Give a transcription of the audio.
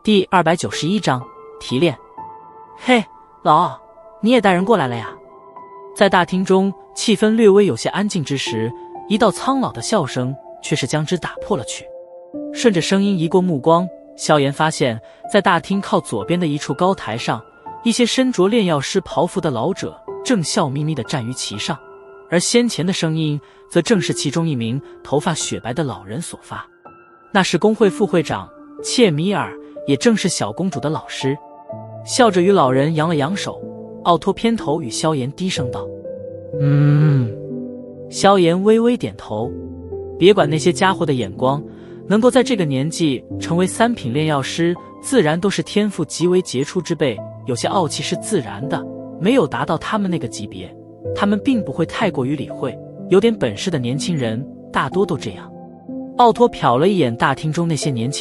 第291章提炼。嘿，老奥，你也带人过来了呀？在大厅中气氛略微有些安静之时，一道苍老的笑声却是将之打破了去。顺着声音移过目光，萧炎发现在大厅靠左边的一处高台上，一些身着炼药师袍服的老者正笑眯眯地站于其上，而先前的声音则正是其中一名头发雪白的老人所发。那是工会副会长切米尔，也正是小公主的老师。笑着与老人扬了扬手，奥托偏头与萧炎低声道：萧炎微微点头。别管那些家伙的眼光，能够在这个年纪成为3品炼药师，自然都是天赋极为杰出之辈，有些傲气是自然的，没有达到他们那个级别，他们并不会太过于理会，有点本事的年轻人大多都这样。奥托瞟了一眼大厅中那些年轻